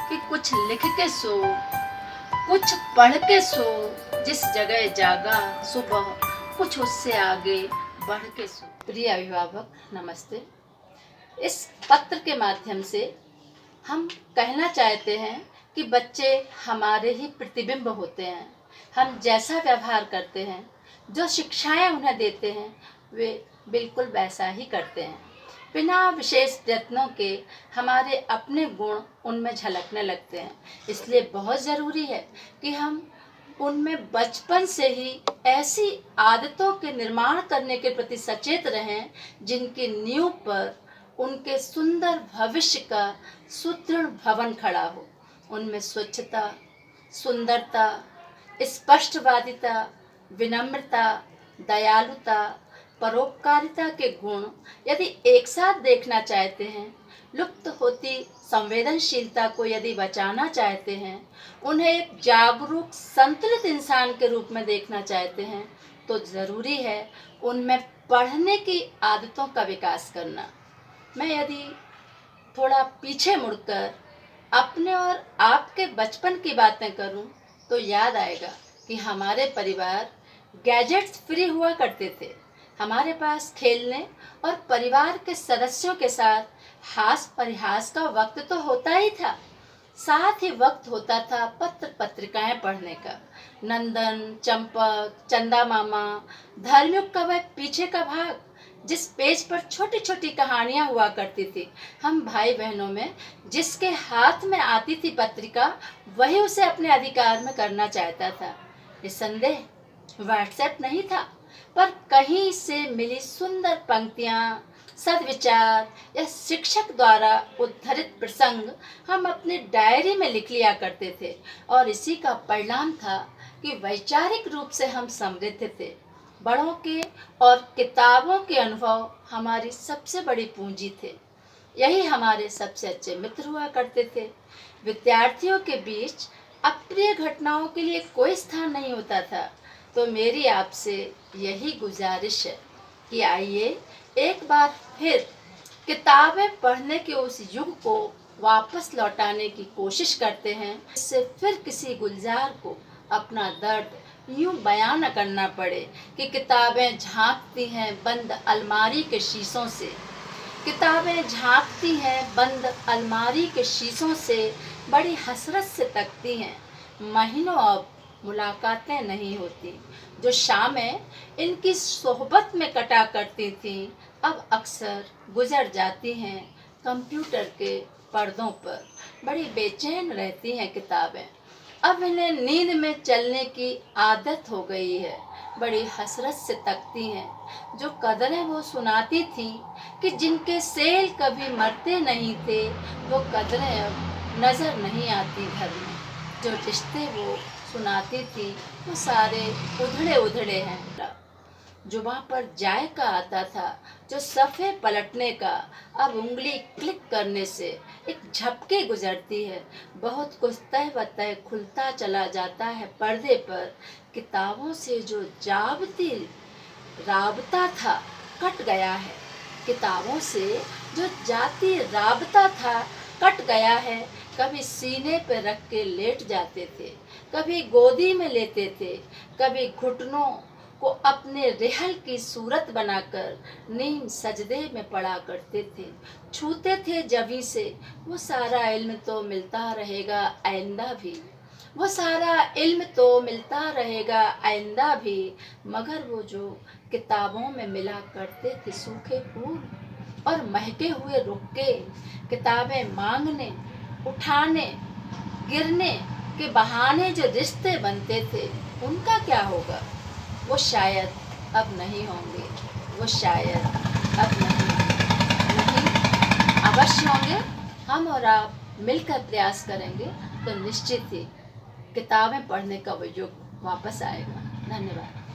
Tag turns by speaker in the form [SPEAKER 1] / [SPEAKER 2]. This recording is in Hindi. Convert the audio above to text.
[SPEAKER 1] कि कुछ लिख के सो, कुछ पढ़ के सो, जिस जगह जागा सुबह, कुछ उससे आगे बढ़ के सो। प्रिय अभिभावक नमस्ते। इस पत्र के माध्यम से हम कहना चाहते हैं कि बच्चे हमारे ही प्रतिबिंब होते हैं। हम जैसा व्यवहार करते हैं, जो शिक्षाएं उन्हें देते हैं, वे बिल्कुल वैसा ही करते हैं। बिना विशेष प्रयत्नों के हमारे अपने गुण उनमें झलकने लगते हैं। इसलिए बहुत ज़रूरी है कि हम उनमें बचपन से ही ऐसी आदतों के निर्माण करने के प्रति सचेत रहें जिनकी नींव पर उनके सुंदर भविष्य का सुदृढ़ भवन खड़ा हो। उनमें स्वच्छता, सुंदरता, स्पष्टवादिता, विनम्रता, दयालुता, परोपकारिता के गुण यदि एक साथ देखना चाहते हैं, लुप्त होती संवेदनशीलता को यदि बचाना चाहते हैं, उन्हें एक जागरूक संतुलित इंसान के रूप में देखना चाहते हैं, तो ज़रूरी है उनमें पढ़ने की आदतों का विकास करना। मैं यदि थोड़ा पीछे मुड़कर अपने और आपके बचपन की बातें करूं, तो याद आएगा कि हमारे परिवार गैजेट्स फ्री हुआ करते थे। हमारे पास खेलने और परिवार के सदस्यों के साथ हास परिहास का वक्त तो होता ही था, साथ ही वक्त होता था पत्र पत्रिकाएं पढ़ने का। नंदन, चंपक, चंदा मामा, धर्मयुग का वह पीछे का भाग, जिस पेज पर छोटी छोटी कहानियां हुआ करती थी। हम भाई बहनों में जिसके हाथ में आती थी पत्रिका, वही उसे अपने अधिकार में करना चाहता था। निस्संदेह व्हाट्सएप नहीं था, पर कहीं से मिली सुंदर पंक्तियां, सद्विचार या शिक्षक द्वारा उद्धृत प्रसंग हम अपनी डायरी में लिख लिया करते थे, और इसी का परिणाम था कि वैचारिक रूप से हम समृद्ध थे। बड़ों के और किताबों के अनुभव हमारी सबसे बड़ी पूंजी थे। यही हमारे सबसे अच्छे मित्र हुआ करते थे। विद्यार्थियों के बीच अप्रिय घटनाओं के लिए कोई स्थान नहीं होता था। तो मेरी आपसे यही गुजारिश है कि आइए एक बार फिर किताबें पढ़ने के उस युग को वापस लौटाने की कोशिश करते हैं, इससे फिर किसी गुलजार को अपना दर्द यूं बयां न करना पड़े कि किताबें झांकती हैं बंद अलमारी के शीशों से। किताबें झांकती हैं बंद अलमारी के शीशों से, बड़ी हसरत से तकती हैं, महीनों अब मुलाकातें नहीं होती। जो शामें इनकी सोहबत में कटा करती थीं, अब अक्सर गुजर जाती हैं कंप्यूटर के पर्दों पर। बड़ी बेचैन रहती हैं किताबें, अब इन्हें नींद में चलने की आदत हो गई है। बड़ी हसरत से तकती हैं जो कदरें वो सुनाती थीं कि जिनके सेल कभी मरते नहीं थे, वो कदरें अब नज़र नहीं आती घर में। जो रिश्ते वो सुनाती थी वो सारे उधड़े उधड़े हैं। जुबां पर जायका आता था जो सफ़े पलटने का, अब उंगली क्लिक करने से एक झपकी गुजरती है। बहुत कुछ तय व तय खुलता चला जाता है पर्दे पर। किताबों से जो जाबती राबता था कट गया है। किताबों से जो जाती राबता था कट गया है। कभी सीने पर रख के लेट जाते थे, कभी गोदी में लेते थे, कभी घुटनों को अपने रेहल की सूरत बनाकर नीम सजदे में पड़ा करते थे। छूते थे जभी से, वो सारा इल्म तो मिलता रहेगा आइंदा भी, वो सारा इल्म तो मिलता रहेगा आइंदा भी। मगर वो जो किताबों में मिला करते थे सूखे फूल और महके हुए रुक्के, किताबें मांगने, उठाने, गिरने के बहाने जो रिश्ते बनते थे, उनका क्या होगा? वो शायद अब नहीं होंगे, वो शायद अब नहीं अवश्य होंगे। हम और आप मिलकर प्रयास करेंगे तो निश्चित ही किताबें पढ़ने का वो युग वापस आएगा। धन्यवाद।